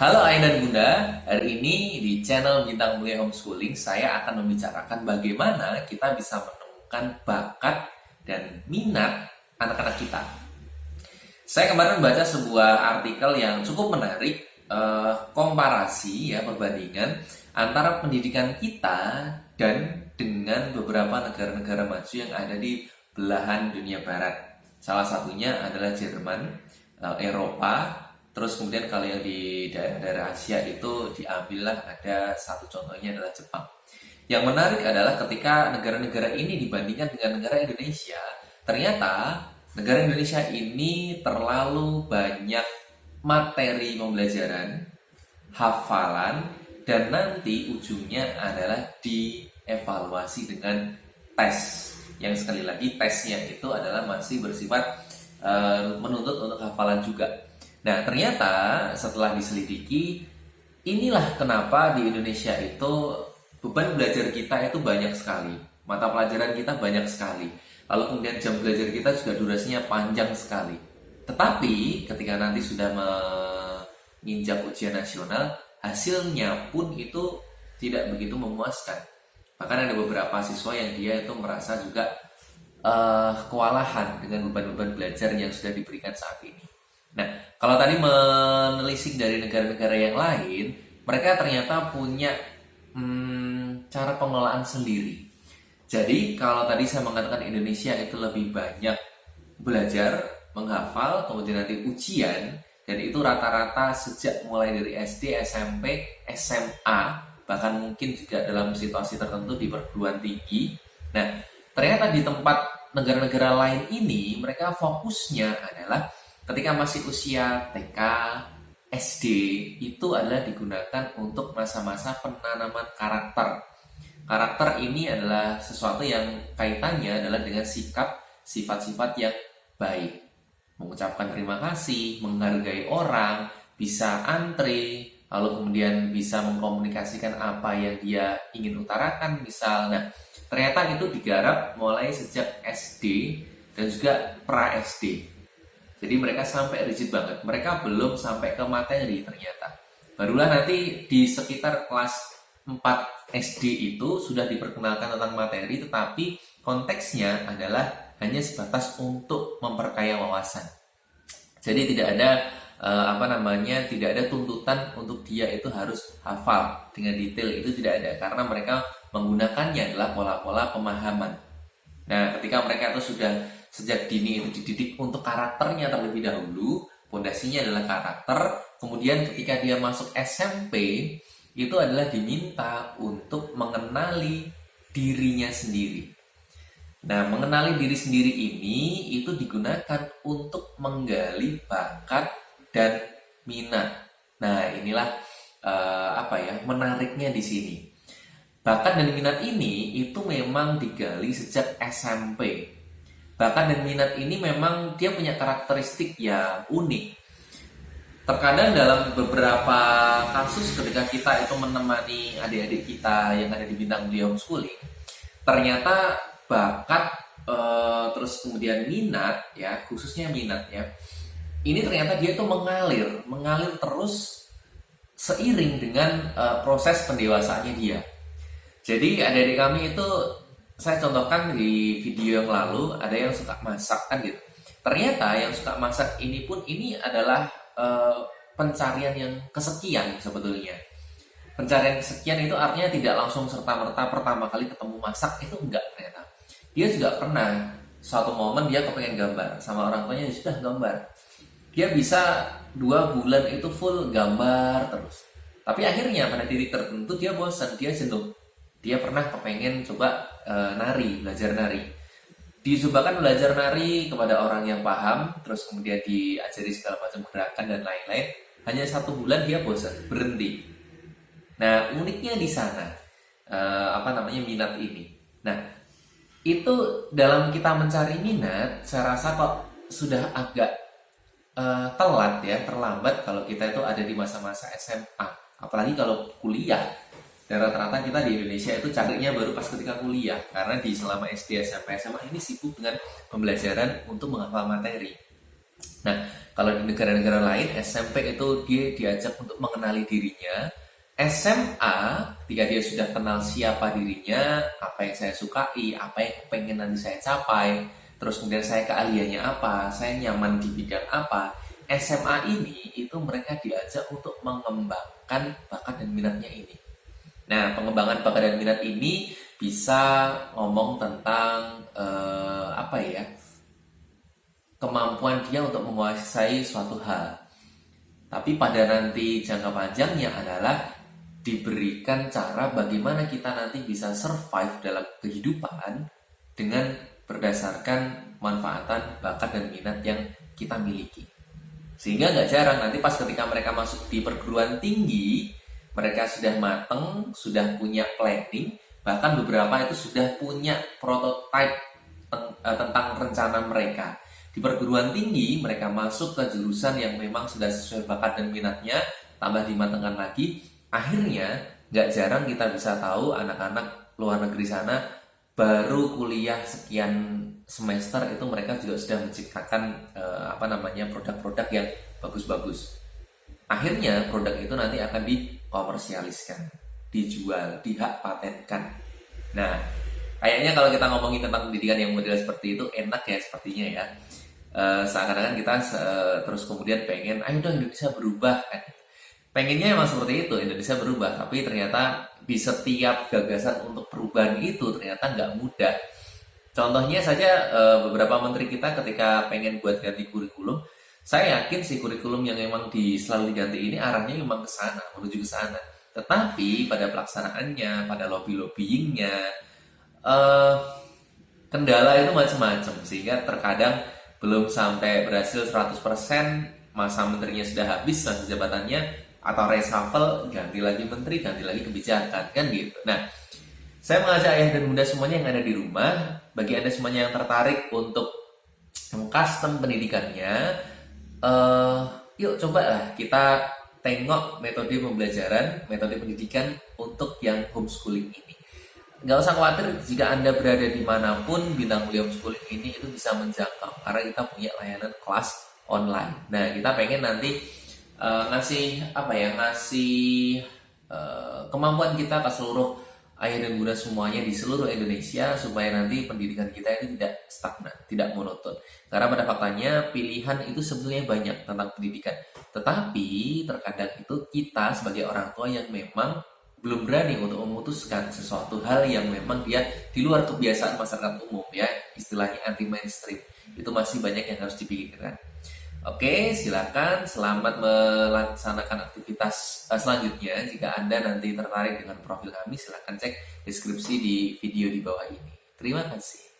Halo Ayah dan Bunda, hari ini di channel Bintang Mulia Homeschooling saya akan membicarakan bagaimana kita bisa menemukan bakat dan minat anak-anak kita. Saya kemarin membaca sebuah artikel yang cukup menarik, komparasi ya, perbandingan antara pendidikan kita dan dengan beberapa negara-negara maju yang ada di belahan dunia barat. Salah satunya adalah Jerman, Eropa. Terus kemudian kalau yang di daerah-daerah Asia itu diambillah ada satu contohnya adalah Jepang. Yang menarik adalah ketika negara-negara ini dibandingkan dengan negara Indonesia, ternyata negara Indonesia ini terlalu banyak materi pembelajaran, hafalan, dan nanti ujungnya adalah dievaluasi dengan tes. Yang sekali lagi tesnya itu adalah masih bersifat menuntut untuk hafalan juga. Nah, ternyata setelah diselidiki, inilah kenapa di Indonesia itu beban belajar kita itu banyak sekali. Mata pelajaran kita banyak sekali. Lalu kemudian jam belajar kita juga durasinya panjang sekali. Tetapi ketika nanti sudah menginjak ujian nasional, hasilnya pun itu tidak begitu memuaskan. Bahkan ada beberapa siswa yang dia itu merasa juga kewalahan dengan beban-beban belajar yang sudah diberikan saat ini. Nah, kalau tadi menelisik dari negara-negara yang lain, mereka ternyata punya cara pengelolaan sendiri. Jadi, kalau tadi saya mengatakan Indonesia itu lebih banyak belajar, menghafal, kemudian nanti ujian, dan itu rata-rata sejak mulai dari SD, SMP, SMA, bahkan mungkin juga dalam situasi tertentu di perguruan tinggi. Nah, ternyata di tempat negara-negara lain ini, mereka fokusnya adalah ketika masih usia TK, SD, itu adalah digunakan untuk masa-masa penanaman karakter. Karakter ini adalah sesuatu yang kaitannya adalah dengan sikap, sifat-sifat yang baik. Mengucapkan terima kasih, menghargai orang, bisa antri, lalu kemudian bisa mengkomunikasikan apa yang dia ingin utarakan, misalnya. Ternyata itu digarap mulai sejak SD dan juga pra-SD. Jadi mereka sampai rigid banget. Mereka belum sampai ke materi ternyata. Barulah nanti di sekitar kelas 4 SD itu sudah diperkenalkan tentang materi, tetapi konteksnya adalah hanya sebatas untuk memperkaya wawasan. Jadi tidak ada tidak ada tuntutan untuk dia itu harus hafal dengan detail, itu tidak ada karena mereka menggunakannya adalah pola-pola pemahaman. Nah, ketika mereka itu sudah sejak dini itu dididik untuk karakternya terlebih dahulu, fondasinya adalah karakter. Kemudian ketika dia masuk SMP, itu adalah diminta untuk mengenali dirinya sendiri. Nah, mengenali diri sendiri ini itu digunakan untuk menggali bakat dan minat. Nah, inilah menariknya di sini. Bakat dan minat ini itu memang digali sejak SMP. Bakat dan minat ini memang dia punya karakteristik yang unik. Terkadang dalam beberapa kasus ketika kita itu menemani adik-adik kita yang ada di Bintang Mulia Homeschooling, ternyata bakat terus kemudian minat ya, khususnya minat ya, ini ternyata dia itu mengalir terus seiring dengan proses pendewasaannya dia. Jadi adik-adik kami itu, saya contohkan di video yang lalu, ada yang suka masak kan gitu. Ternyata yang suka masak ini pun ini adalah pencarian yang kesekian sebetulnya. Pencarian kesekian itu artinya tidak langsung serta-merta pertama kali ketemu masak, itu enggak ternyata. Dia juga pernah suatu momen dia kepengen gambar sama orang tuanya, sudah gambar. Dia bisa 2 bulan itu full gambar terus. Tapi akhirnya pada titik tertentu dia bosan, dia jenuh. Dia pernah kepengen coba belajar nari. Dicobakan belajar nari kepada orang yang paham, terus kemudian diajari segala macam gerakan dan lain-lain. Hanya 1 bulan dia bosan, berhenti. Nah, uniknya di sana, minat ini. Nah, itu dalam kita mencari minat, saya rasa kok sudah agak telat ya, terlambat kalau kita itu ada di masa-masa SMA. Apalagi kalau kuliah. Dan rata-rata kita di Indonesia itu carinya baru pas ketika kuliah, karena di selama SD, SMP, SMA ini sibuk dengan pembelajaran untuk menghafal materi. Nah, Kalau di negara-negara lain, SMP itu dia diajak untuk mengenali dirinya. SMA, ketika dia sudah kenal siapa dirinya, apa yang saya sukai, apa yang pengen nanti saya capai, terus kemudian saya keahliannya apa, saya nyaman di bidang apa. SMA ini itu mereka diajak untuk mengembangkan bakat dan minatnya ini. Nah, pengembangan bakat dan minat ini bisa ngomong tentang apa ya, kemampuan dia untuk menguasai suatu hal. Tapi pada nanti jangka panjangnya adalah diberikan cara bagaimana kita nanti bisa survive dalam kehidupan dengan berdasarkan manfaatan bakat dan minat yang kita miliki. Sehingga nggak jarang nanti pas ketika mereka masuk di perguruan tinggi, mereka sudah mateng, sudah punya planning, bahkan beberapa itu sudah punya prototype tentang rencana mereka. Di perguruan tinggi, mereka masuk ke jurusan yang memang sudah sesuai bakat dan minatnya, tambah dimatangkan lagi. Akhirnya, nggak jarang kita bisa tahu anak-anak luar negeri sana baru kuliah sekian semester itu mereka juga sudah menciptakan produk-produk yang bagus-bagus. Akhirnya produk itu nanti akan dikomersialiskan, dijual, dihak patenkan. Nah, kayaknya kalau kita ngomongin tentang pendidikan yang model seperti itu enak ya sepertinya ya. Seakan-akan kita terus kemudian pengen, ayo dong Indonesia berubah kan. Pengennya emang seperti itu, Indonesia berubah, tapi ternyata di setiap gagasan untuk perubahan itu ternyata nggak mudah. Contohnya saja beberapa menteri kita ketika pengen buat ganti kurikulum, saya yakin si kurikulum yang memang selalu diganti ini arahnya memang ke sana, menuju ke sana. Tetapi pada pelaksanaannya, pada lobby-lobbyingnya, eh, kendala itu macam-macam sehingga terkadang belum sampai berhasil 100%, masa menterinya sudah habis masa jabatannya, atau reshuffle, ganti lagi menteri, ganti lagi kebijakan, kan gitu. Nah, saya mengajak ayah dan bunda semuanya yang ada di rumah, bagi Anda semuanya yang tertarik untuk mengcustom pendidikannya, yuk cobalah kita tengok metode pembelajaran, metode pendidikan untuk yang homeschooling ini. Nggak usah khawatir jika Anda berada dimanapun, bintang mulia homeschooling ini itu bisa menjangkau karena kita punya layanan kelas online. Nah, kita pengen nanti ngasih kemampuan kita ke seluruh ayah dan bunda semuanya di seluruh Indonesia supaya nanti pendidikan kita itu tidak stagnan, tidak monoton. Karena pada faktanya pilihan itu sebenarnya banyak tentang pendidikan. Tetapi terkadang itu kita sebagai orang tua yang memang belum berani untuk memutuskan sesuatu hal yang memang dia di luar kebiasaan masyarakat umum ya, istilahnya anti mainstream. Itu masih banyak yang harus dipikirkan. Oke, silakan selamat melaksanakan aktivitas selanjutnya. Jika Anda nanti tertarik dengan profil kami, silakan cek deskripsi di video di bawah ini. Terima kasih.